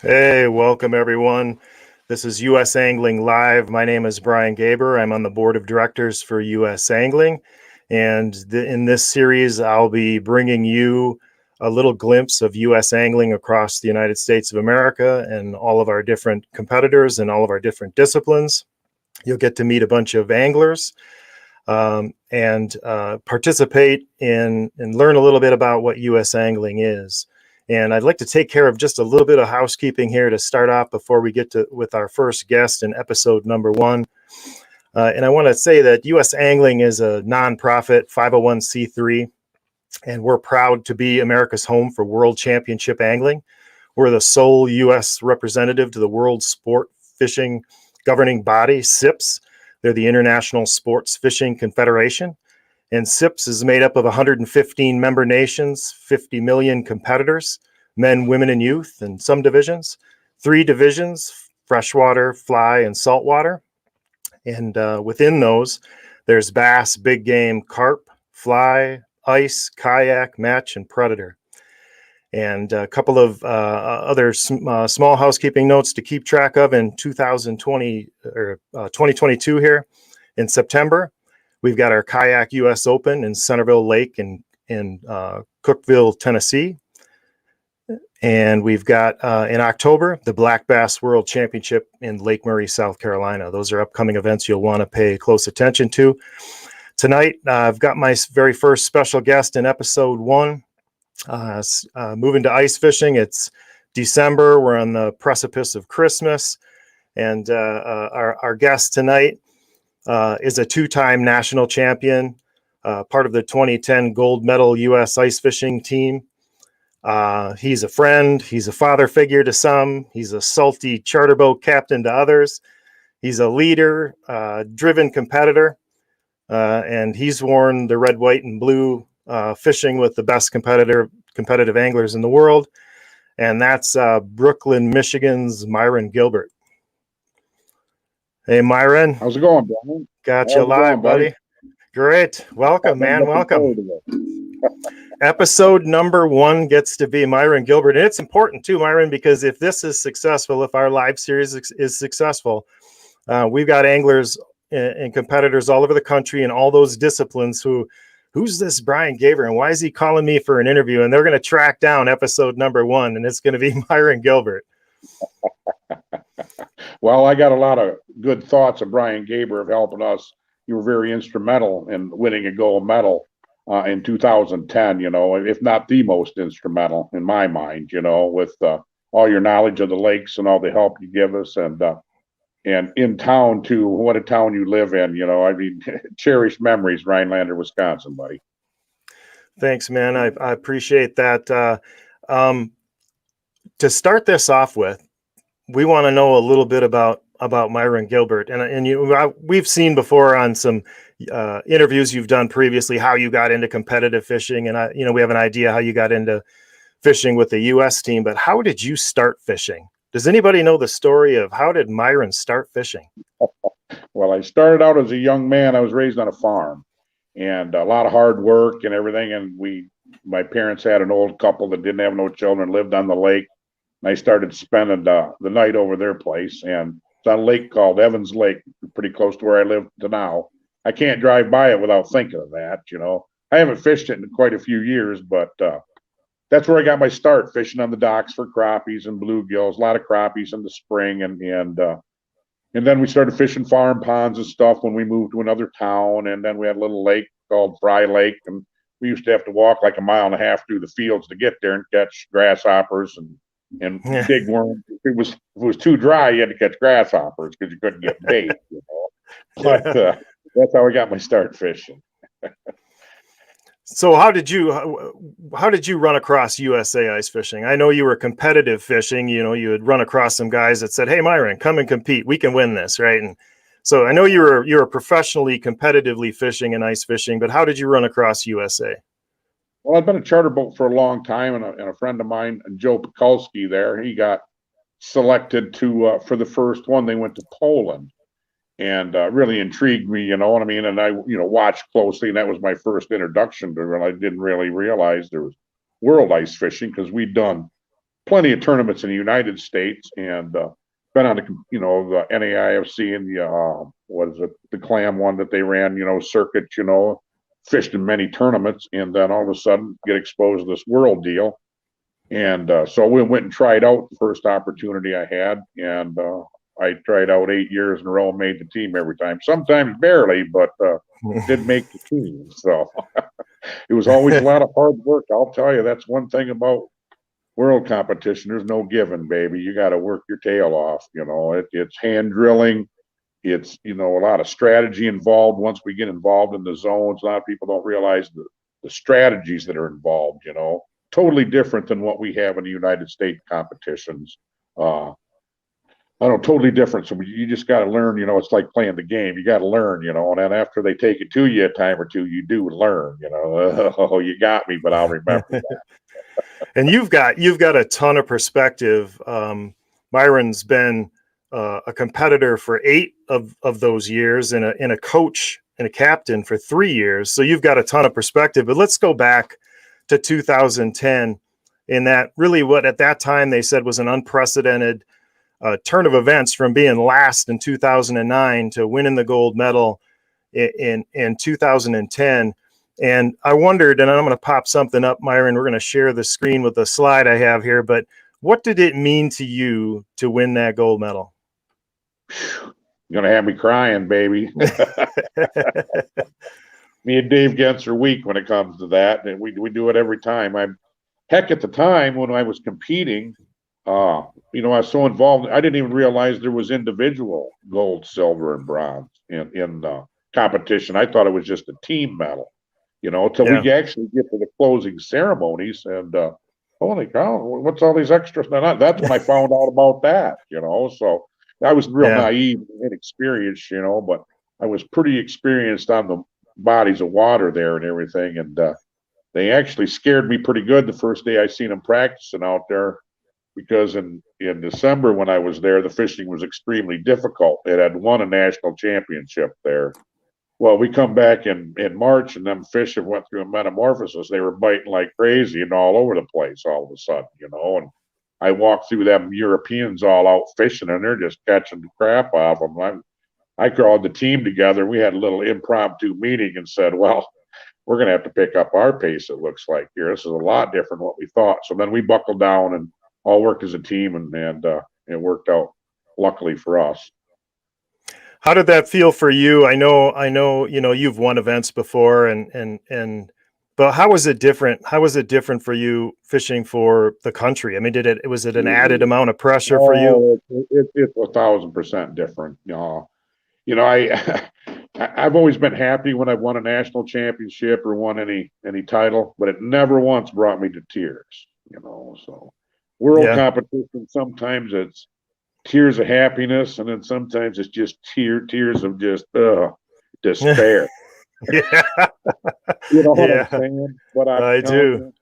Hey, welcome everyone. This is USAngling Live. My name is Myron Gilbert. I'm on the board of directors for USAngling. And in this series, I'll be bringing you a little glimpse of US angling across the United States of America and all of our different competitors and all of our different disciplines. You'll get to meet a bunch of anglers and participate in and learn a little bit about what US angling is. And I'd like to take care of just a little bit of housekeeping here to start off before we get to with our first guest in episode number 1. And I want to say that USAngling is a nonprofit 501c3, and we're proud to be America's home for World Championship Angling. We're the sole U.S. representative to the World Sport Fishing Governing Body, SIPS. They're the International Sports Fishing Confederation. And SIPS is made up of 115 member nations, 50 million competitors, men, women, and youth in some divisions, 3 divisions, freshwater, fly, and saltwater. And within those, there's bass, big game, carp, fly, ice, kayak, match, and predator. And a couple of other small housekeeping notes to keep track of in 2020 or 2022 here in September. We've got our Kayak US Open in Centerville Lake in Cookeville, Tennessee. And we've got in October, the Black Bass World Championship in Lake Murray, South Carolina. Those are upcoming events you'll want to pay close attention to. Tonight, I've got my very first special guest in episode 1. Moving to ice fishing. It's December. We're on the precipice of Christmas. And our guest tonight is a 2-time national champion, part of the 2010 gold medal U.S. ice fishing team. He's a friend. He's a father figure to some. He's a salty charter boat captain to others. He's a leader, driven competitor, and he's worn the red, white, and blue fishing with the best competitive anglers in the world. And that's Brooklyn, Michigan's Myron Gilbert. Hey, Myron. How's it going, Brian? Got you live, buddy. Great. Welcome, man. Welcome. Episode number 1 gets to be Myron Gilbert. And it's important too, Myron, because if this is successful, if our live series is successful, we've got anglers and competitors all over the country in all those disciplines who's this Brian Gilbert and why is he calling me for an interview? And they're going to track down episode number 1, and it's going to be Myron Gilbert. Well, I got a lot of good thoughts of Brian Gilbert of helping us. You were very instrumental in winning a gold medal in 2010, if not the most instrumental in my mind, with all your knowledge of the lakes and all the help you give us. And in town, too, what a town you live in, cherished memories, Rhinelander, Wisconsin, buddy. Thanks, man. I appreciate that. To start this off with, we want to know a little bit about Myron Gilbert, and we've seen before on some interviews you've done previously how you got into competitive fishing, and we have an idea how you got into fishing with the U.S. team. But how did you start fishing? Does anybody know the story of how did Myron start fishing? Well, I started out as a young man. I was raised on a farm, and a lot of hard work and everything. And my parents had an old couple that didn't have no children, lived on the lake. And I started spending the night over their place. And it's on a lake called Evans Lake, pretty close to where I live to now. I can't drive by it without thinking of that, I haven't fished it in quite a few years, but that's where I got my start, fishing on the docks for crappies and bluegills, a lot of crappies in the spring. And then we started fishing farm ponds and stuff when we moved to another town. And then we had a little lake called Fry Lake. And we used to have to walk like a mile and a half through the fields to get there and catch grasshoppers and big worms. If it was too dry, you had to catch grasshoppers because you couldn't get bait. But that's how I got my start fishing. So how did you run across USA ice fishing? I know you were competitive fishing. You had run across some guys that said, "Hey, Myron, come and compete. We can win this," right? And so I know you were professionally, competitively fishing and ice fishing. But how did you run across USA? Well, I've been a charter boat for a long time, and a friend of mine, Joe Pekulski, he got selected to for the first one. They went to Poland, and really intrigued me. You know what I mean? And I, watched closely, and that was my first introduction to it. I didn't really realize there was world ice fishing because we'd done plenty of tournaments in the United States, and been on the the NAIFC and the what is it, the clam one that they ran, circuit, fished in many tournaments, and then all of a sudden get exposed to this world deal. And so we went and tried out the first opportunity I had, and I tried out 8 years in a row and made the team every time. Sometimes barely, but did make the team. So it was always a lot of hard work. I'll tell you, that's one thing about world competition. There's no giving, baby. You got to work your tail off. It's hand drilling. It's, a lot of strategy involved. Once we get involved in the zones, a lot of people don't realize the strategies that are involved, totally different than what we have in the United States competitions. I don't know, totally different. So you just got to learn, it's like playing the game. You got to learn, and then after they take it to you a time or two, you do learn, oh, you got me, but I'll remember that. And you've got a ton of perspective. Myron's been a competitor for 8 of those years, and a coach and a captain for 3 years. So you've got a ton of perspective. But let's go back to 2010, in that really what at that time they said was an unprecedented turn of events, from being last in 2009 to winning the gold medal in 2010. And I wondered, and I'm going to pop something up, Myron, we're going to share the screen with the slide I have here, but what did it mean to you to win that gold medal? You're going to have me crying, baby. Me and Dave Gents are weak when it comes to that, and we do it every time. Heck, at the time when I was competing, I was so involved, I didn't even realize there was individual gold, silver, and bronze in competition. I thought it was just a team medal, till we actually get to the closing ceremonies, and holy cow, what's all these extras? That's when I found out about that, so I was real naive and inexperienced, but I was pretty experienced on the bodies of water there and everything, and they actually scared me pretty good the first day I seen them practicing out there, because in December when I was there, the fishing was extremely difficult. It had won a national championship there. Well, we come back in March, and them fish have went through a metamorphosis. They were biting like crazy and all over the place all of a sudden, and I walked through them Europeans all out fishing, and they're just catching the crap off them. I called the team together. We had a little impromptu meeting and said, well, we're going to have to pick up our pace, it looks like here. This is a lot different than what we thought. So then we buckled down and all worked as a team, and it worked out, luckily for us. How did that feel for you? I know, you've won events before, but how was it different? How was it different for you fishing for the country? I mean, was it an added amount of pressure for you? It's 1,000% different. I've always been happy when I've won a national championship or won any title, but it never once brought me to tears. So world competition, sometimes it's tears of happiness, and then sometimes it's just tears of just despair. Yeah. What I'm saying? But I do.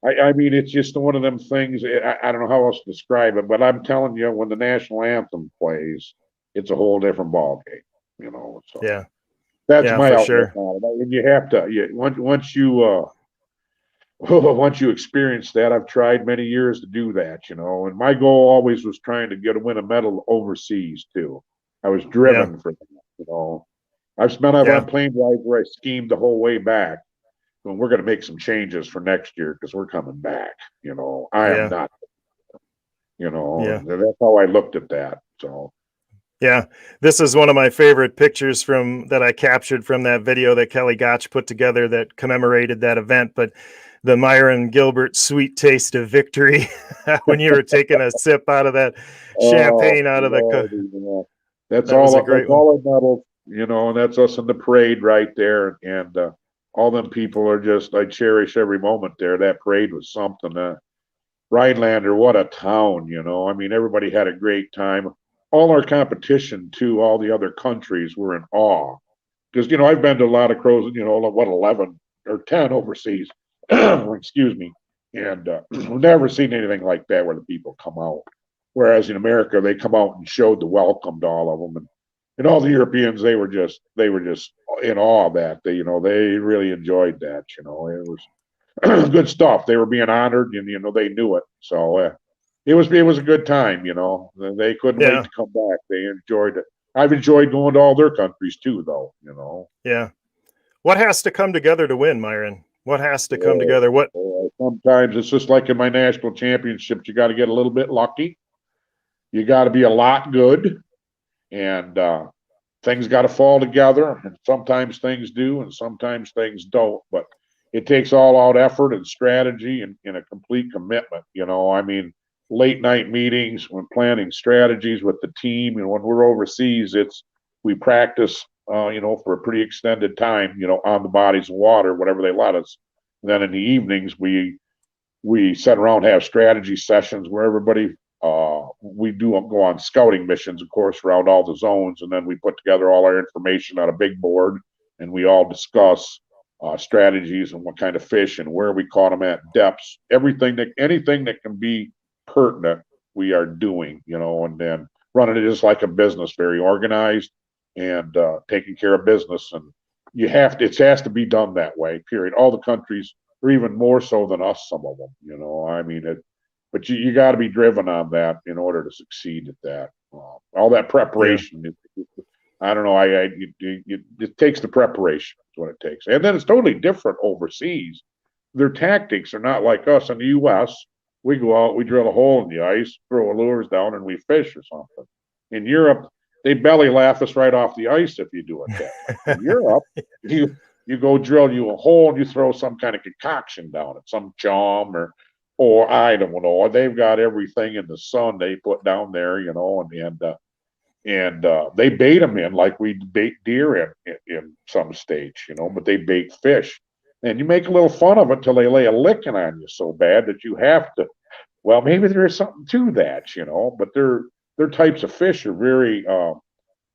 I mean, it's just one of them things. I don't know how else to describe it, but I'm telling you, when the national anthem plays, it's a whole different ball game. So that's my outlook on it. And you have to, once you experience that. I've tried many years to do that, and my goal always was trying to win a medal overseas too. I was driven for that, I've spent on plane rides where I schemed the whole way back, and we're going to make some changes for next year because we're coming back. I am not, that's how I looked at that. So. Yeah, this is one of my favorite pictures that I captured from that video that Kelly Gotch put together that commemorated that event. But the Myron Gilbert sweet taste of victory when you were taking a sip out of that champagne out of the. That's all our medals, and that's us in the parade right there. And all them people are just, I cherish every moment there. That parade was something. Rhinelander, what a town, I mean, everybody had a great time. All our competition too, all the other countries were in awe, because I've been to a lot of crows, 11 or 10 overseas, excuse me, and we've never seen anything like that where the people come out. Whereas in America, they come out and showed the welcome to all of them, and all the Europeans, they were just in awe of that. They really enjoyed that. It was good stuff. They were being honored, and they knew it. So it was a good time, you know. They couldn't wait Yeah. to come back. They enjoyed it. I've enjoyed going to all their countries too, though, you know. Yeah. What has to come together to win, Myron? What has to come Oh, together? What? sometimes it's just like in my national championships, you got to get a little bit lucky. You got to be a lot good, and things got to fall together. And sometimes things do, and sometimes things don't. But it takes all out effort and strategy and a complete commitment. You know, I mean, late night meetings when planning strategies with the team. And when we're overseas, we practice, you know, for a pretty extended time, you know, on the bodies of water, whatever they let us. And then in the evenings, we sit around, have strategy sessions where everybody we do go on scouting missions, of course, around all the zones, and then we put together all our information on a big board, and we all discuss strategies and what kind of fish and where we caught them at, depths, anything that can be pertinent, we are doing, you know, and then running it just like a business, very organized and taking care of business. And it has to be done that way, period. All the countries, or even more so than us, some of them, you know, I mean, but you got to be driven on that in order to succeed at that. All that Yeah. preparation, I don't know, it takes the preparation, is what it takes. And then it's totally different overseas. Their tactics are not like us in the U.S. We go out, we drill a hole in the ice, throw our lures down, and we fish or something. In Europe, they belly laugh us right off the ice if you do it that way. In Europe, you go drill you a hole and you throw some kind of concoction down it, some chum or I don't know, or they've got everything in the sun they put down there, you know, and they bait them in like we bait deer in some states, you know, but they bait fish, and you make a little fun of it till they lay a licking on you so bad that you have to. Well, maybe there is something to that, you know, but their types of fish are very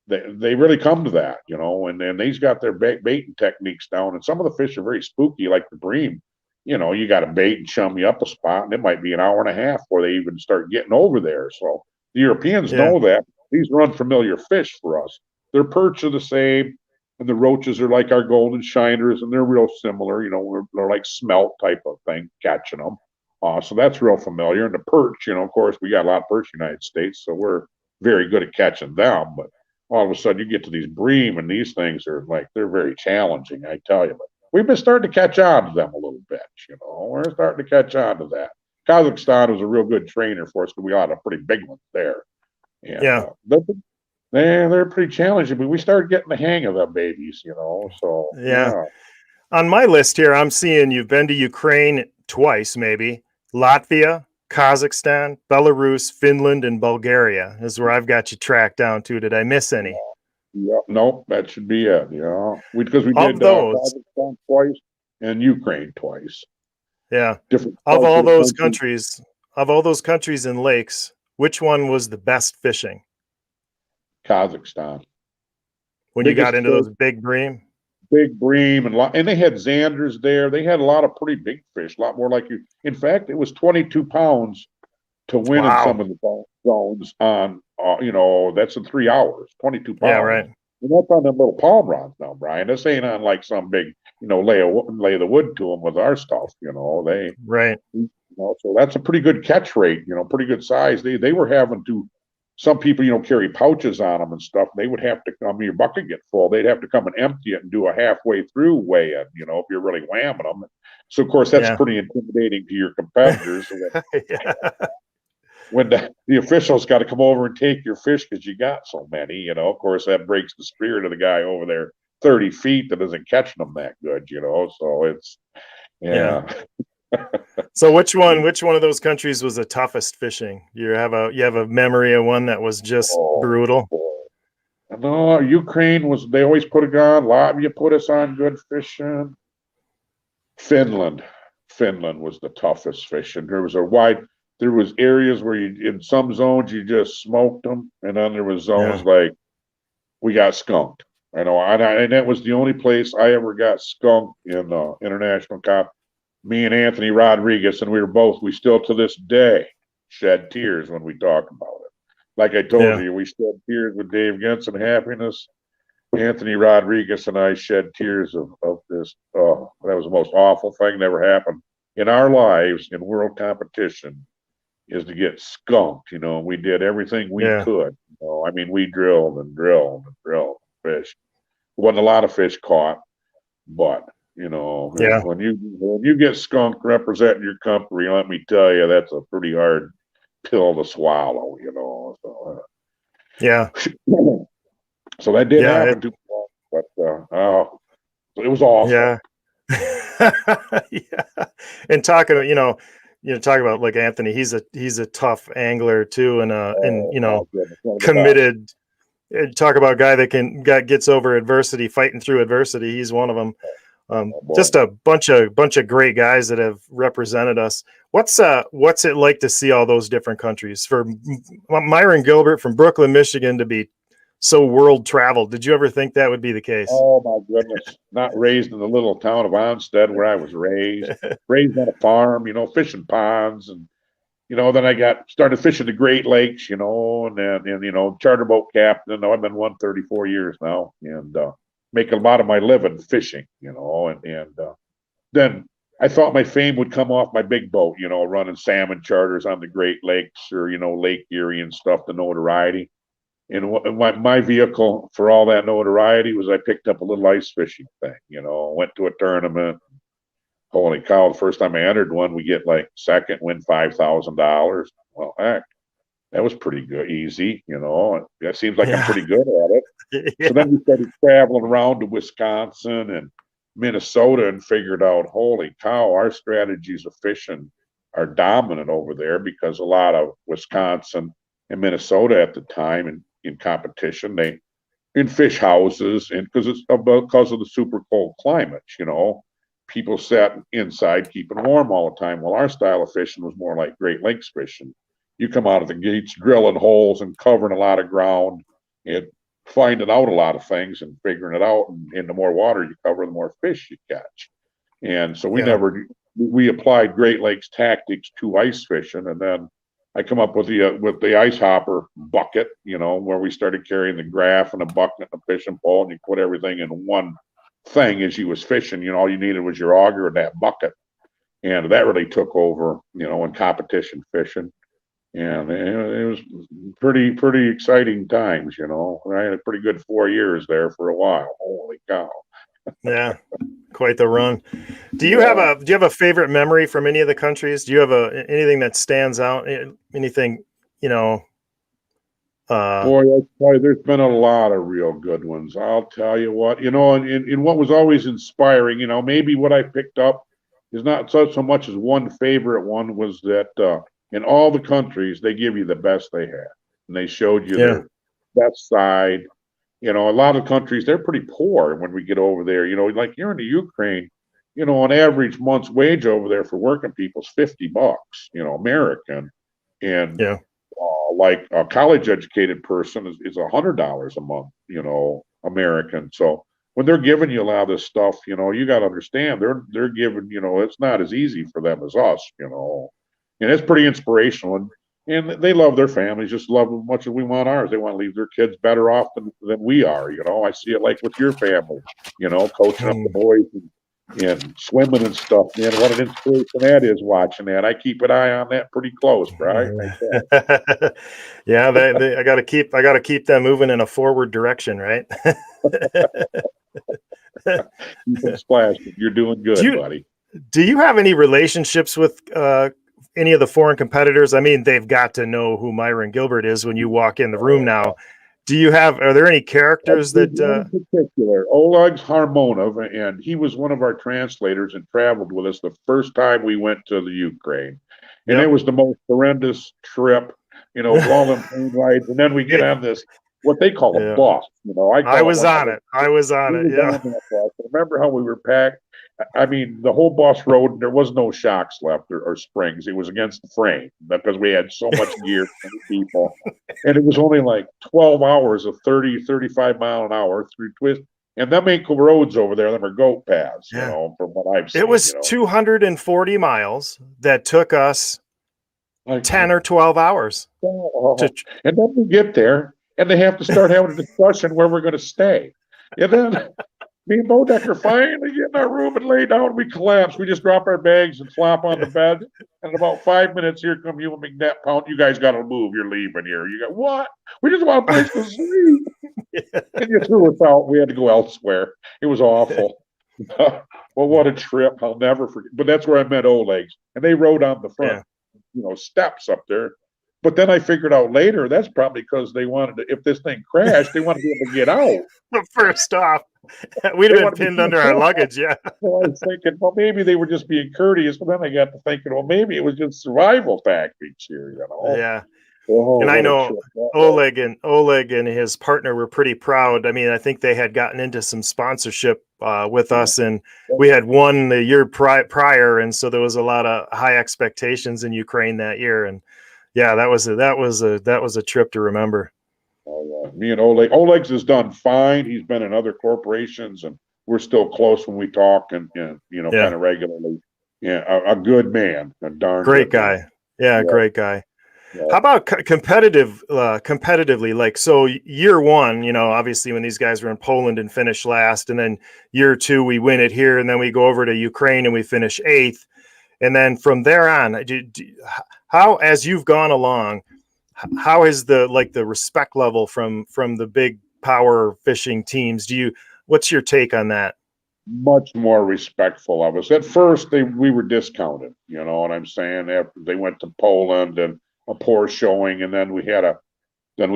they really come to that, you know, and they's got their baiting techniques down, and some of the fish are very spooky, like the bream. You know, you got to bait and chum you up a spot, and it might be an hour and a half before they even start getting over there. So the Europeans Yeah. know that. These are unfamiliar fish for us. Their perch are the same, and the roaches are like our golden shiners, and they're real similar. You know, they're like smelt type of thing, catching them. So that's real familiar. And the perch, you know, of course, we got a lot of perch in the United States, so we're very good at catching them. But all of a sudden, you get to these bream, and these things are like they're very challenging, I tell you. But we've been starting to catch on to them a little bit. You know, we're starting to catch on to that. Kazakhstan was a real good trainer for us because we got a pretty big one there, and Yeah. they're pretty challenging. But we started getting the hang of them babies, you know. So Yeah. On my list here, I'm seeing you've been to Ukraine twice, maybe Latvia, Kazakhstan, Belarus, Finland, and Bulgaria is where I've got you tracked down to. Did I miss any? yeah, nope, that should be it. Yeah, because we Of did those, Kazakhstan twice and Ukraine twice. yeah, Different of parts all of the those country. countries, of all those countries and lakes, which one was the best fishing Kazakhstan, when you got biggest into fish, those big bream? big bream, and they had Xanders there. They had a lot of pretty big fish, a lot more like you. In fact, it was 22 pounds to win in some Wow. of the zones on, you know, that's in 3 hours, 22 Yeah, pounds. right. And that's on them little palm rods now, Brian. This ain't on like some big, you know, lay the wood to them with our stuff, you know. Right. You know, so that's a pretty good catch rate, you know, pretty good size. They were having to, some people, you know, carry pouches on them and stuff. They would have to, I mean, your bucket get full. They'd have to come and empty it and do a halfway through weigh in, you know, if you're really whamming them. So, of course, that's Yeah. pretty intimidating to your competitors. Yeah. When the officials got to come over and take your fish because you got so many, you know, of course, that breaks the spirit of the guy over there 30 feet that isn't catching them that good, you know. So it's, Yeah. yeah. So which one of those countries was the toughest fishing? You have a memory of one that was just Oh, brutal? boy. No, Ukraine was, they always put it on. Latvia put us on good fishing. Finland. Finland was the toughest fishing. There was areas where you, in some zones, you just smoked them. And then there was zones Yeah. like we got skunked. I know. And that was the only place I ever got skunked in international comp. Me and Anthony Rodriguez, and we still to this day shed tears when we talk about it. Like I told Yeah. you, we shed tears with Dave Genson happiness. Anthony Rodriguez and I shed tears of this. Oh, that was the most awful thing that ever happened in our lives in world competition is to get skunked. We did everything we Yeah. could. I mean, we drilled and drilled and drilled fish. Wasn't a lot of fish caught, but Yeah. when you get skunked representing your company, let me tell you, that's a pretty hard pill to swallow. Yeah. So that did Yeah. happen to me, but it was awesome. Yeah. Yeah. And talking, talk about like Anthony, he's a tough angler too, and Oh my goodness, one of the best. committed. Talk about a guy that gets over adversity, fighting through adversity. He's one of them. Oh boy. Just a bunch of great guys that have represented us. What's it like to see all those different countries? For Myron Gilbert from Brooklyn, Michigan, to be so world traveled. Did you ever think that would be the case? Oh my goodness. Not raised in the little town of Onstead where I was raised. Raised on a farm, fishing ponds, and then I started fishing the Great Lakes, and then charter boat captain. I've been 134 years now, and make a lot of my living fishing, and then I thought my fame would come off my big boat, running salmon charters on the Great Lakes or Lake Erie and stuff, the notoriety. And my vehicle for all that notoriety was I picked up a little ice fishing thing, went to a tournament. Holy cow, the first time I entered one, we get like second, win $5,000. Well, heck, that was pretty good, easy, It seems like I'm pretty good at it. Yeah. So then we started traveling around to Wisconsin and Minnesota and figured out, holy cow, our strategies of fishing are dominant over there because a lot of Wisconsin and Minnesota at the time in competition, they in fish houses, and because of the super cold climates, people sat inside keeping warm all the time. Well, our style of fishing was more like Great Lakes fishing. You come out of the gates drilling holes and covering a lot of ground and finding out a lot of things and figuring it out. And the more water you cover, the more fish you catch. And so we applied Great Lakes tactics to ice fishing, and then I come up with the ice hopper bucket, where we started carrying the graph and a bucket and a fishing pole, and you put everything in one thing as you was fishing. All you needed was your auger and that bucket, and that really took over, in competition fishing, and it was pretty exciting times. I had a pretty good 4 years there for a while. Holy cow! Yeah, quite the run. Do you have a favorite memory from any of the countries? Do you have anything that stands out? Anything, Boy, I tell you, there's been a lot of real good ones. I'll tell you what, and what was always inspiring, maybe what I picked up is not so much as one favorite one was that in all the countries they give you the best they had, and they showed you their best side. A lot of countries, they're pretty poor when we get over there. Like you're in the Ukraine, on average month's wage over there for working people is $50, American. And like a college educated person is $100 a month, American. So when they're giving you a lot of this stuff, you got to understand they're giving, it's not as easy for them as us, and it's pretty inspirational. And they love their families, just love as much as we want ours. They want to leave their kids better off than we are. I see it like with your family, coaching up the boys and swimming and stuff. Man, what an inspiration that is watching that. I keep an eye on that pretty close, right? Yeah, I got to keep them moving in a forward direction, right? Keep them splashed. You're doing good, buddy. Do you have any relationships with any of the foreign competitors? I mean, they've got to know who Myron Gilbert is when you walk in the room now. Are there any characters that in particular, Oleg Harmonov, and he was one of our translators and traveled with us the first time we went to the Ukraine. And it was the most horrendous trip, all them plane rides. And then we get on this, what they call a bus. I was on it. Yeah. Remember how we were packed? I mean, the whole bus rode, there was no shocks left or springs. It was against the frame because we had so much gear from people. And it was only like 12 hours of 30, 35 mile an hour through twist. And them ain't roads over there. Them are goat paths, from what I've seen. It was 240 miles that took us 10 or 12 hours. And then we get there and they have to start having a discussion where we're going to stay. And then Me and Bodecker finally get in our room and lay down. We collapse. We just drop our bags and flop on the bed. And in about 5 minutes, here come you and McNabb pound. You guys got to move. You're leaving here. You got what? We just want a place to sleep. And you threw us out. We had to go elsewhere. It was awful. Well, what a trip. I'll never forget. But that's where I met Oleg's. And they rode on the front, steps up there. But then I figured out later that's probably because they wanted to, if this thing crashed, they wanted to be able to get out. But first off, we'd have been pinned under our luggage, yeah. So I was thinking, well, maybe they were just being courteous. But then I got to thinking, well, maybe it was just survival tactics here, Yeah. Oh, and I know Oleg and his partner were pretty proud. I mean, I think they had gotten into some sponsorship with us, and we had won the year prior, and so there was a lot of high expectations in Ukraine that year. And yeah, that was a trip to remember. Oh, yeah. Me and Oleg's has done fine. He's been in other corporations, and we're still close when we talk and kind of regularly. Yeah, a good man, a darn great good guy. Man. Yeah, great guy. Yeah. How about competitively? Like, so year one, obviously when these guys were in Poland and finished last, and then year two, we win it here, and then we go over to Ukraine and we finish 8th. And then from there on, how, as you've gone along, how is the respect level from the big power fishing teams? What's your take on that? Much more respectful of us. At first, we were discounted. You know what I'm saying? After they went to Poland and a poor showing, and then we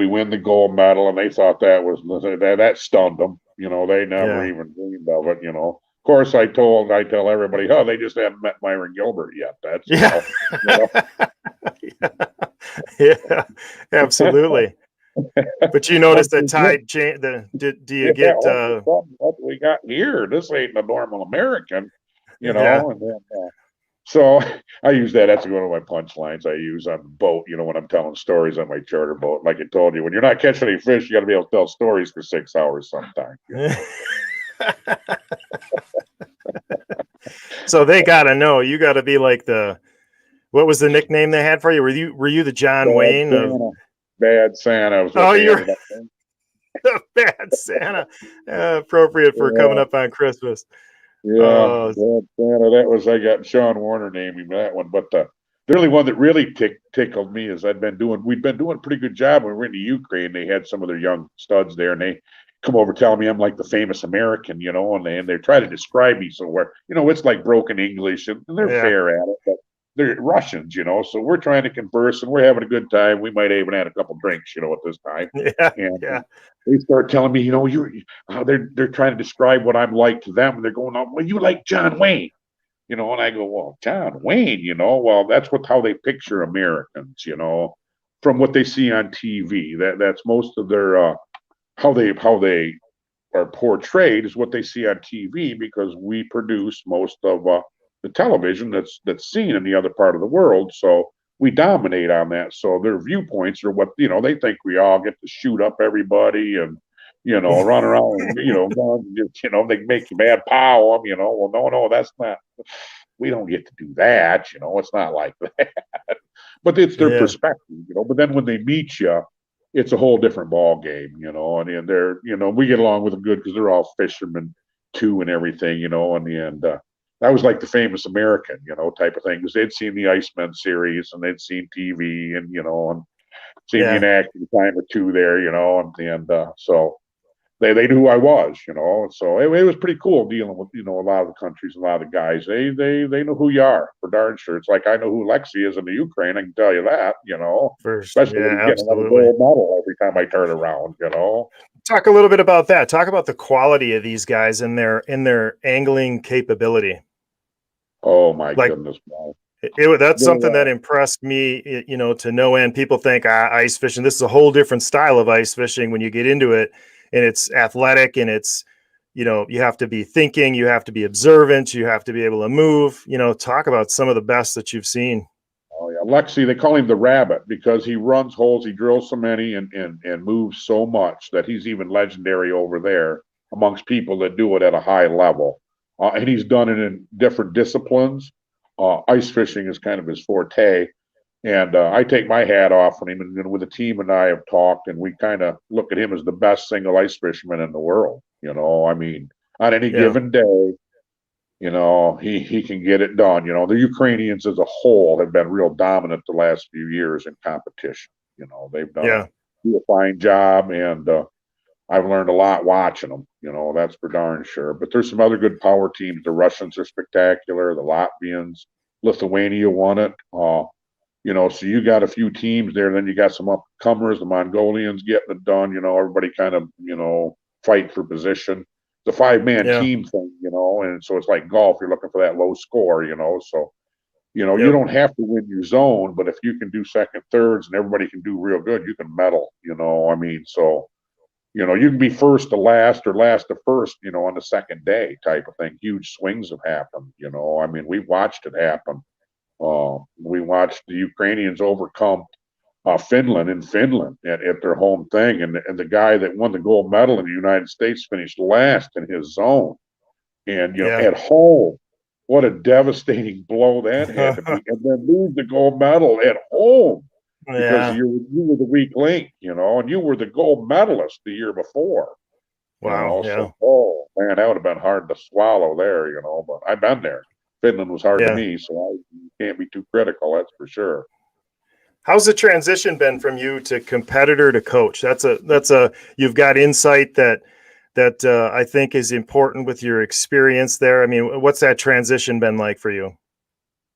win the gold medal, and they thought that stunned them. They never even dreamed of it. Of course, I tell everybody, oh, they just hadn't met Myron Gilbert yet. That's yeah, absolutely. But you notice the tide change. Do you get what we got here? This ain't a normal American, And then, so I use that. That's one of my punchlines I use on the boat. When I'm telling stories on my charter boat. Like I told you, when you're not catching any fish, you got to be able to tell stories for 6 hours sometimes. So they gotta know. You got to be like what was the nickname they had for you? Were you the John Wayne of Bad Santa? You're the Bad Santa. Appropriate for coming up on Christmas. Yeah, Bad Santa. That was, I got Sean Warner naming that one. But the only one that really tickled me is we'd been doing a pretty good job when we were in the Ukraine. They had some of their young studs there, and they come over telling me I'm like the famous American, and they try to describe me somewhere. It's like broken English, and they're fair at it, but they're Russians, so we're trying to converse and we're having a good time. We might even had a couple drinks, at this time. They start telling me, they're trying to describe what I'm like to them, and they're going, "Oh, well, you like John Wayne," and I go, "Well, John Wayne, well, that's how they picture Americans, from what they see on TV. That's most of their how they are portrayed is what they see on TV, because we produce most of the television that's seen in the other part of the world. So we dominate on that. So their viewpoints are what, they think we all get to shoot up everybody and, run around, and, they make you mad pow them, well, no, that's not, we don't get to do that. It's not like that, but it's their perspective, but then when they meet you, it's a whole different ball game, and they're, we get along with them good because they're all fishermen too and everything, and I was like the famous American, type of thing, because they'd seen the Iceman series and they'd seen TV and, and seen me in acting a time or two there, and so they knew who I was, so it was pretty cool dealing with, a lot of the countries, a lot of the guys, they know who you are for darn sure. It's like, I know who Lexi is in the Ukraine. I can tell you that, especially when you get another gold medal every time I turn around, Talk a little bit about that. Talk about the quality of these guys and their angling capability. Oh my goodness, man. That's something that impressed me, to no end. People think ice fishing, this is a whole different style of ice fishing when you get into it, and it's athletic, and it's, you have to be thinking, you have to be observant, you have to be able to move, talk about some of the best that you've seen. Oh yeah. Lexi, they call him the rabbit because he runs holes, he drills so many and moves so much that he's even legendary over there amongst people that do it at a high level. And he's done it in different disciplines. Ice fishing is kind of his forte. And I take my hat off on him. And with the team and I have talked, and we kind of look at him as the best single ice fisherman in the world. I mean, on any Yeah. given day, you know, he can get it done. You know, the Ukrainians as a whole have been real dominant the last few years in competition. You know, they've done Yeah. a fine job, and I've learned a lot watching them. You know, that's for darn sure. But there's some other good power teams. The Russians are spectacular. The Latvians, Lithuania won it. You know, so you got a few teams there. Then you got some upcomers. The Mongolians getting it done. You know, everybody kind of, you know, fight for position. The 5-man Yeah. team thing, you know, and so it's like golf. You're looking for that low score, you know. So, you know, you Yep. don't have to win your zone, but if you can do second, thirds, and everybody can do real good, you can medal. You know, I mean, so you know, you can be first to last or last to first, you know, on the second day type of thing. Huge swings have happened, you know. I mean, we've watched it happen. We watched the Ukrainians overcome Finland in Finland at their home thing, and the guy that won the gold medal in the United States finished last in his zone. And you know, Yeah. at home, what a devastating blow that had to be, and then lose the gold medal at home because Yeah. you were the weak link, you know, and you were the gold medalist the year before, you Wow. know. Yeah. So, oh man, that would have been hard to swallow there, you know. But I've been there. Finland was hard to Yeah. me, so I can't be too critical. That's for sure. How's the transition been from you to competitor to coach? That's a you've got insight that I think is important with your experience there. I mean, what's that transition been like for you?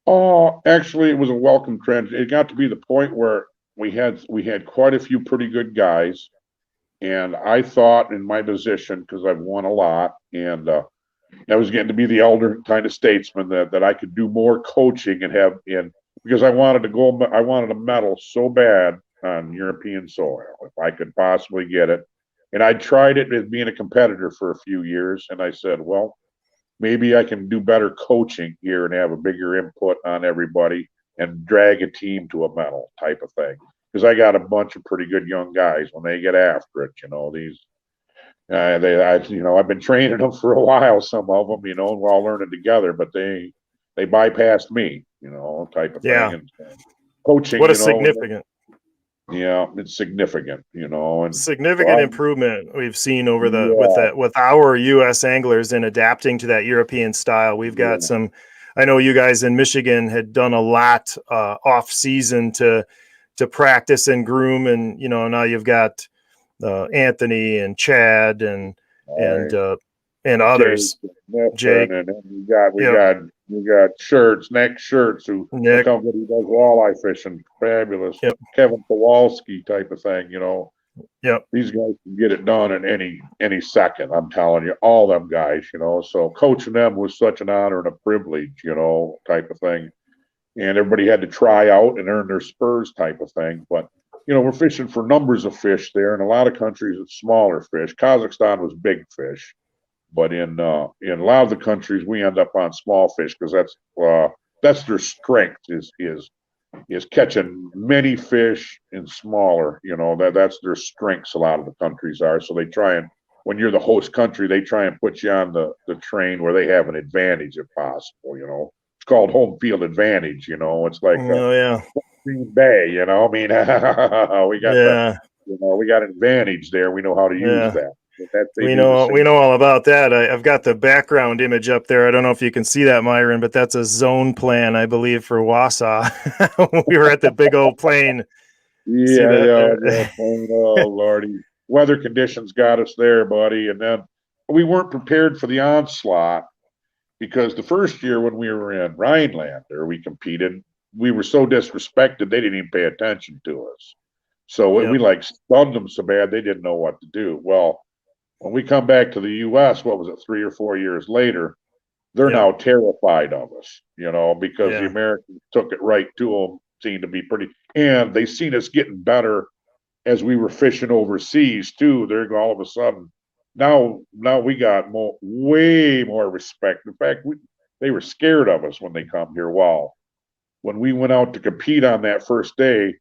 Oh, actually, it was a welcome trend. It got to be the point where we had quite a few pretty good guys, and I thought in my position because I've won a lot, and I was getting to be the elder kind of statesman that I could do more coaching and have in because I wanted to go. I wanted a medal so bad on European soil if I could possibly get it, and I tried it as being a competitor for a few years, and I said, well, maybe I can do better coaching here and have a bigger input on everybody and drag a team to a medal type of thing. Because I got a bunch of pretty good young guys when they get after it. You know, I've been training them for a while. Some of them, you know, and we're all learning together. But they bypassed me, you know, type of thing. Yeah. And coaching, What a you know, significant yeah, it's significant, you know, and so significant improvement we've seen over the yeah, with our US anglers in adapting to that European style. We've got yeah, some I know you guys in Michigan had done a lot off season to practice and groom, and you know now you've got Anthony and Chad and I, uh, and Jake others. and Mifflin, Jake, and then we yep, got shirts, neck shirts, who the Nick, company does walleye fishing, fabulous. yep, Kevin Kowalski type of thing, you know. yep, These guys can get it done in any second. I'm telling you, all them guys, you know. So coaching them was such an honor and a privilege, you know, type of thing. And everybody had to try out and earn their spurs, type of thing. But you know, we're fishing for numbers of fish there. In a lot of countries, it's smaller fish. Kazakhstan was big fish. But in a lot of the countries, we end up on small fish because that's their strength is catching many fish in smaller. You know that's their strengths. A lot of the countries are so they try and when you're the host country, they try and put you on the train where they have an advantage if possible. You know it's called home field advantage. You know it's like oh yeah, Green Bay. You know I mean yeah, we got an advantage there. We know how to use yeah. that. They do the We same. know all about that. I've got the background image up there. I don't know if you can see that, Myron, but that's a zone plan, I believe, for Wausau. We were at the big old plane. See Yeah, that yeah, yeah. there? Oh, Lordy. Weather conditions got us there, buddy. And then we weren't prepared for the onslaught because the first year when we were in Rhineland or we competed, we were so disrespected, they didn't even pay attention to us. So we Yep. like stunned them so bad they didn't know what to do. Well, when we come back to the US, what was it, 3 or 4 years later, they're Yep. now terrified of us, you know, because the Yeah. Americans took it right to them, seemed to be pretty, and they seen us getting better as we were fishing overseas too. They're all of a sudden now we got way more respect. In fact, they were scared of us when they come here. Well, when we went out to compete on that first day,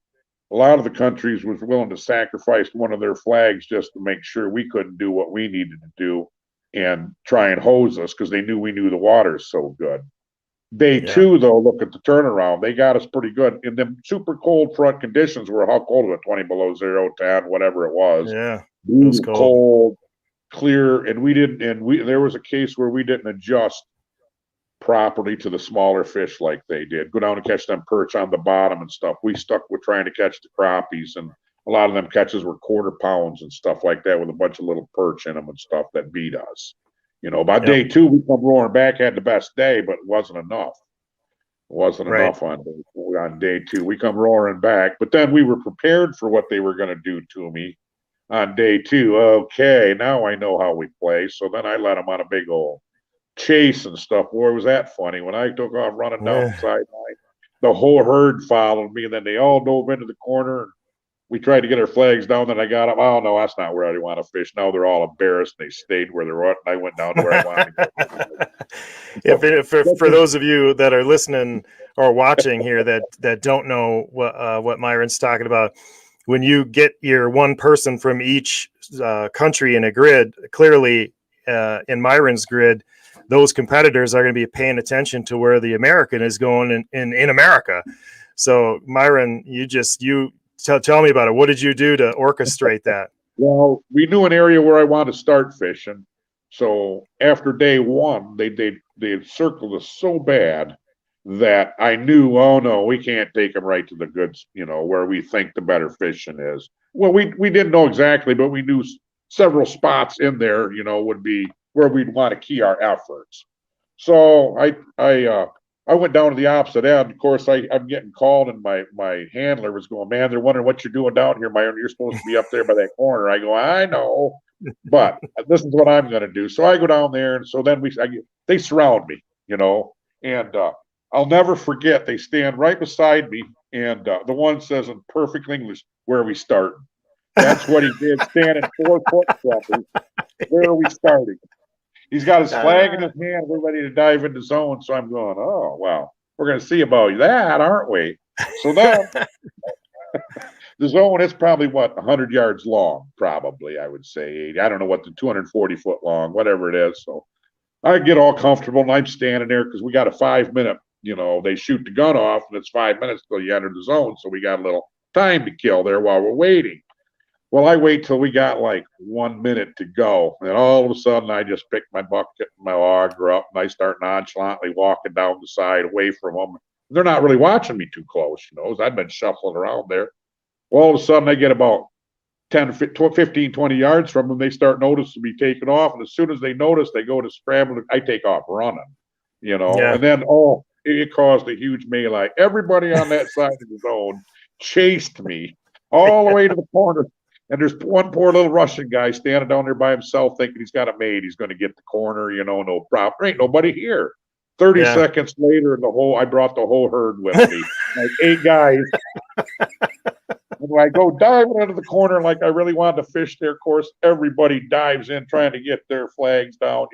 a lot of the countries was willing to sacrifice one of their flags just to make sure we couldn't do what we needed to do and try and hose us because they knew we knew the waters so good. Day Yeah. two, though, look at the turnaround. They got us pretty good. In them super cold front conditions where how cold was it? 20 below zero, 10, whatever it was. Yeah. It was Brutal cold. cold. clear, and there was a case where we didn't adjust properly to the smaller fish like they did. Go down and catch them perch on the bottom and stuff. We stuck with trying to catch the crappies, and a lot of them catches were quarter pounds and stuff like that with a bunch of little perch in them and stuff that beat us. By day 2, we come roaring back, had the best day, but it wasn't enough. It wasn't enough on day 2. We come roaring back, but then we were prepared for what they were going to do to me on day 2. Okay, now I know how we play. So then I let them on a big old chase and stuff. Boy, was that funny. When I took off running down the sideline, the whole herd followed me, and then they all dove into the corner. And we tried to get our flags down, then I got up. Oh, no, that's not where I want to fish. Now they're all embarrassed. They stayed where they were at, and I went down to where I wanted to go. For those of you that are listening or watching here that don't know what Myron's talking about, when you get your one person from each country in a grid, clearly in Myron's grid, those competitors are going to be paying attention to where the American is going in America. So Myron, you tell me about it. What did you do to orchestrate that? Well, we knew an area where I wanted to start fishing. So after day 1, they had circled us so bad that I knew, oh no, we can't take them right to the goods, where we think the better fishing is. Well, we didn't know exactly, but we knew several spots in there, would be where we'd want to key our efforts. So I went down to the opposite end. Of course, I'm getting called, and my handler was going, man, they're wondering what you're doing down here, Myron. You're supposed to be up there by that corner. I go, I know, but this is what I'm going to do. So I go down there, and so then they surround me, and I'll never forget. They stand right beside me, and the one says in perfect English, "Where are we starting?" That's what he did, standing 4 foot from me. Where are we starting? He's got his flag in his hand. We're ready to dive into zone. So I'm going, oh, well, we're going to see about that, aren't we? So then the zone is probably, 100 yards long, probably, I would say. I don't know what the 240 foot long, whatever it is. So I get all comfortable, and I'm standing there because we got a 5-minute, they shoot the gun off, and it's 5 minutes till you enter the zone. So we got a little time to kill there while we're waiting. Well, I wait till we got like 1 minute to go, and all of a sudden I just pick my bucket and my auger up, and I start nonchalantly walking down the side away from them. They're not really watching me too close, as I've been shuffling around there. Well, all of a sudden I get about 10, 15, 20 yards from them. They start noticing me taking off, and as soon as they notice, they go to scramble. I take off running, and then, it caused a huge melee. Everybody on that side of the zone chased me all the way to the corner. And there's one poor little Russian guy standing down there by himself thinking he's got a mate. He's going to get the corner, no problem. There ain't nobody here. 30 seconds later, I brought the whole herd with me. Like 8 guys. And when I go diving into the corner like I really wanted to fish there, of course, everybody dives in trying to get their flags down,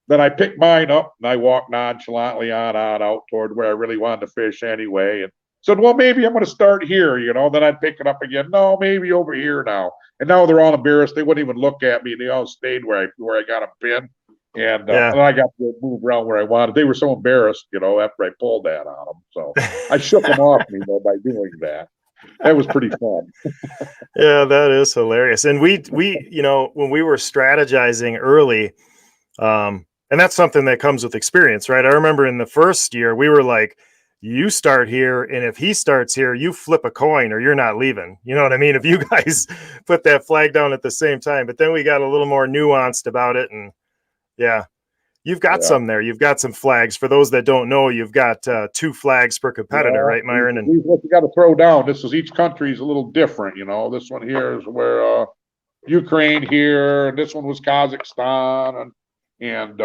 Then I pick mine up and I walk nonchalantly on out toward where I really wanted to fish anyway. And said, well, maybe I'm going to start here, Then I'd pick it up again. No, maybe over here now. And now they're all embarrassed. They wouldn't even look at me. They all stayed where I got them pinned. And then I got to move around where I wanted. They were so embarrassed, after I pulled that on them. So I shook them off me, by doing that. That was pretty fun. Yeah, that is hilarious. And we when we were strategizing early, and that's something that comes with experience, right? I remember in the first year, we were like, you start here, and if he starts here, you flip a coin or you're not leaving. You know what I mean? If you guys put that flag down at the same time. But then we got a little more nuanced about it. And you've got some there. You've got some flags. For those that don't know, you've got 2 flags per competitor, right, Myron? And what you got to throw down. This is each country is a little different. This one here is where Ukraine here. This one was Kazakhstan, and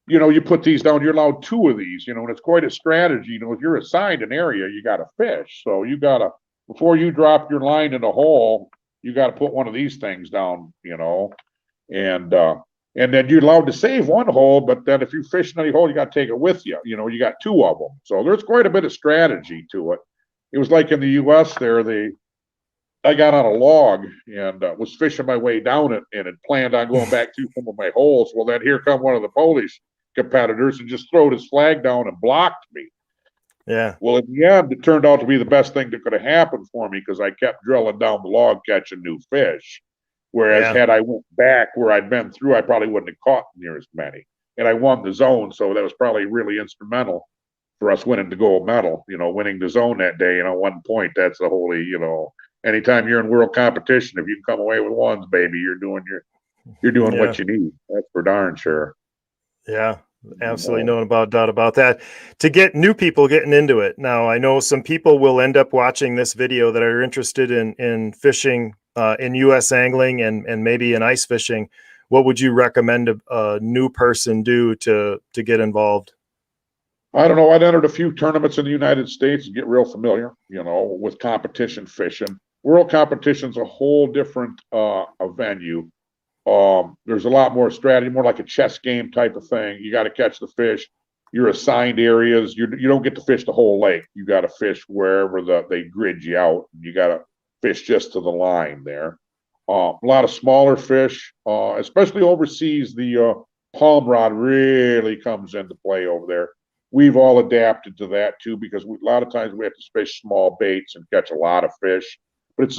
you put these down, you're allowed 2 of these, and it's quite a strategy. If you're assigned an area, you got to fish. So you got to, before you drop your line in the hole, you got to put one of these things down, and then you're allowed to save 1 hole, but then if you fish in any hole, you got to take it with you. You got 2 of them. So there's quite a bit of strategy to it. It was like in the U.S. there, I got on a log and was fishing my way down it and had planned on going back to some of my holes. Well, then here come one of the Polish competitors and just throwed his flag down and blocked me. Yeah. Well, in the end, it turned out to be the best thing that could have happened for me because I kept drilling down the log, catching new fish. Whereas Yeah. had I went back where I'd been through, I probably wouldn't have caught near as many. And I won the zone, so that was probably really instrumental for us winning the gold medal. Winning the zone that day, 1 point. That's the holy. Anytime you're in world competition, if you can come away with ones, baby, you're doing Yeah. what you need. That's for darn sure. Yeah. Absolutely no doubt about that. To get new people getting into it. Now, I know some people will end up watching this video that are interested in fishing in U.S. angling and maybe in ice fishing. What would you recommend a new person do to get involved? I don't know. I'd entered a few tournaments in the United States and get real familiar, with competition fishing. World competition's a whole different a venue. There's a lot more strategy, more like a chess game type of thing. You got to catch the fish. You're assigned areas. You don't get to fish the whole lake. You got to fish wherever they grid you out. You got to fish just to the line there. A lot of smaller fish, especially overseas. The palm rod really comes into play over there. We've all adapted to that too, because a lot of times we have to fish small baits and catch a lot of fish. But it's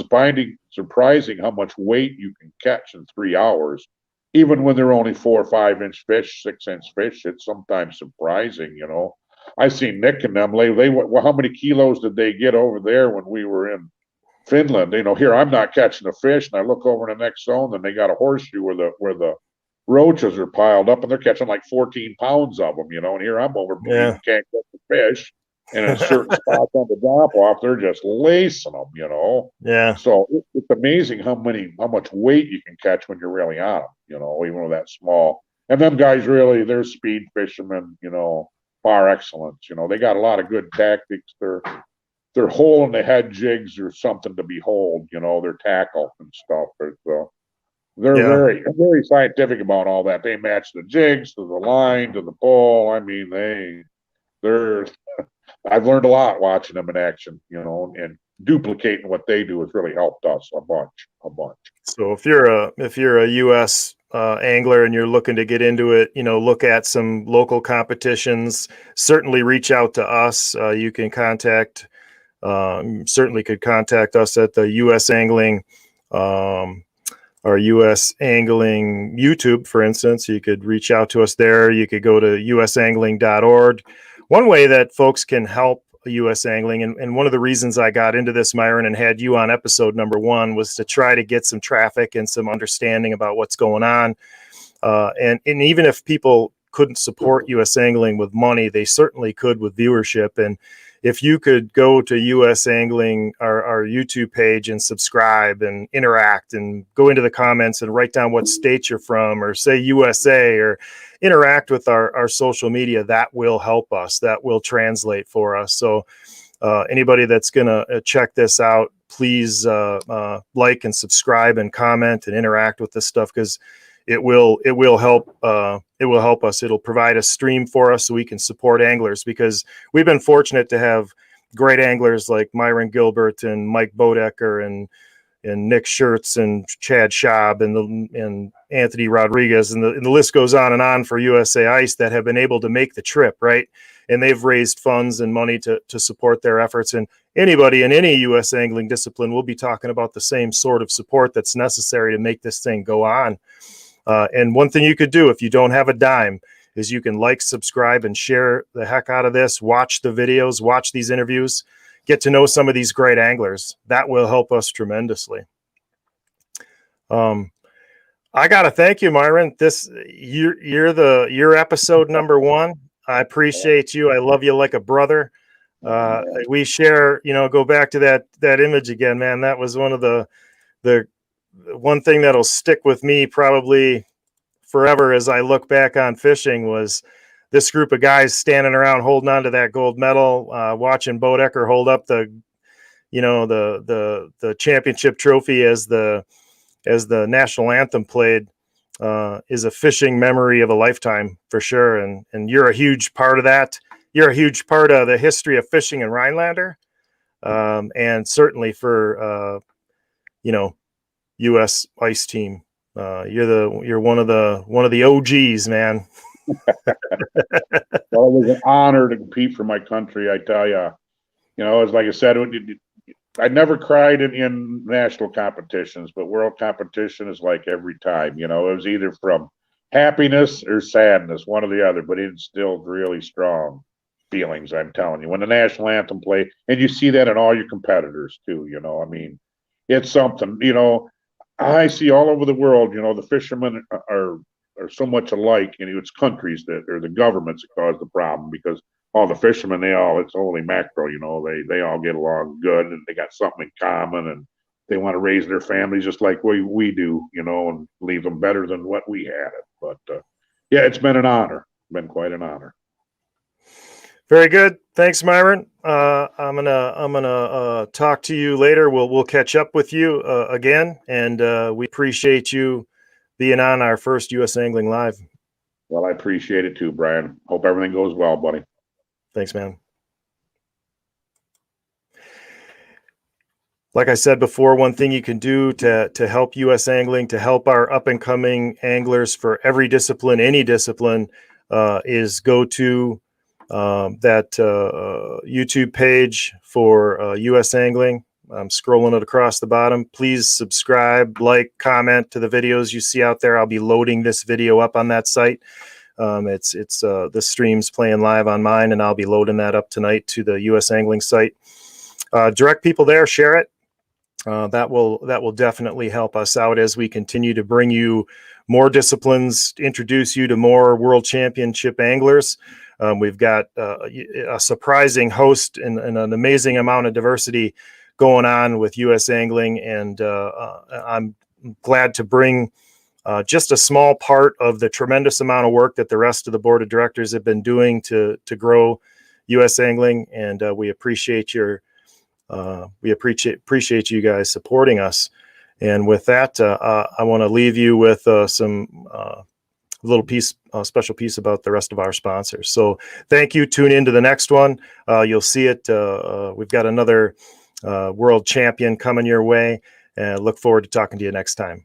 surprising how much weight you can catch in 3 hours, even when they're only 4 or 5 inch fish, 6 inch fish. It's sometimes surprising. I seen Nick and them. How many kilos did they get over there when we were in Finland? Here I'm not catching a fish, and I look over in the next zone, and they got a horseshoe where the roaches are piled up, and they're catching like 14 pounds of them. And here I'm over, can't catch the fish. And in certain spots on the drop off, they're just lacing them, Yeah. So it's amazing how much weight you can catch when you're really on them, even with that small. And them guys really, they're speed fishermen, par excellence. They got a lot of good tactics. Their hole in the head jigs are something to behold. Their tackle and stuff. They're very, very scientific about all that. They match the jigs to the line to the pole. I mean, they're. I've learned a lot watching them in action, and duplicating what they do has really helped us a bunch. So if you're a U.S. Angler and you're looking to get into it, look at some local competitions. Certainly reach out to us. You can certainly could contact us at the USAngling, our USAngling YouTube, for instance. You could reach out to us there. You could go to usangling.org. One way that folks can help USAngling, and one of the reasons I got into this, Myron, and had you on episode number 1 was to try to get some traffic and some understanding about what's going on. And even if people couldn't support USAngling with money, they certainly could with viewership. And if you could go to USAngling, our YouTube page, and subscribe and interact and go into the comments and write down what state you're from, or say USA, or interact with our social media, that will help us. That will translate for us. So anybody that's going to check this out, please like and subscribe and comment and interact with this stuff, because it will help. It will help us. It'll provide a stream for us so we can support anglers, because we've been fortunate to have great anglers like Myron Gilbert and Mike Bodecker and Nick Schertz and Chad Schaub and Anthony Rodriguez, and the list goes on for USA Ice, that have been able to make the trip, right? And they've raised funds and money to support their efforts. And anybody in any U.S. angling discipline will be talking about the same sort of support that's necessary to make this thing go on. And one thing you could do if you don't have a dime is you can like, subscribe, and share the heck out of this. Watch the videos, watch these interviews, get to know some of these great anglers. That will help us tremendously. I got to thank you, Myron. You're episode number 1. I appreciate you. I love you like a brother. We share, go back to that image again, man. That was one of the one thing that'll stick with me probably forever as I look back on fishing, was this group of guys standing around holding on to that gold medal, watching Bodecker hold up the championship trophy as the national anthem played, is a fishing memory of a lifetime for sure. And you're a huge part of that. You're a huge part of the history of fishing in Rhinelander, and certainly for U.S. Ice Team. You're one of the OGs, man. Well, it was an honor to compete for my country. I tell you, it's like I said, I never cried in national competitions, but world competition is like every time, it was either from happiness or sadness, one or the other, but it instilled really strong feelings. I'm telling you, when the national anthem play, and you see that in all your competitors too, I mean, it's something, I see all over the world, the fishermen are so much alike, and it's countries that, or the governments that cause the problem, because all the fishermen, it's holy mackerel, they all get along good, and they got something in common, and they want to raise their families just like we do, and leave them better than what we had it. But yeah, it's been an honor, been quite an honor. Very good. Thanks, Myron. I'm gonna talk to you later. We'll catch up with you again, and we appreciate you being on our first USAngling Live. Well, I appreciate it too, Brian. Hope everything goes well, buddy. Thanks, man. Like I said before, one thing you can do to help USAngling, to help our up and coming anglers for every discipline, any discipline, is go to that YouTube page for USAngling. I'm scrolling it across the bottom. Please subscribe, like, comment to the videos you see out there. I'll be loading this video up on that site. The stream's playing live on mine, and I'll be loading that up tonight to the USAngling site. Direct people there, share it. That will definitely help us out as we continue to bring you more disciplines, introduce you to more world championship anglers. We've got a surprising host and an amazing amount of diversity going on with USAngling, and I'm glad to bring just a small part of the tremendous amount of work that the rest of the board of directors have been doing to grow USAngling, and we appreciate appreciate you guys supporting us. And with that, I want to leave you with some special piece about the rest of our sponsors. So thank you. Tune into the next one. You'll see it. We've got another world champion coming your way, and look forward to talking to you next time.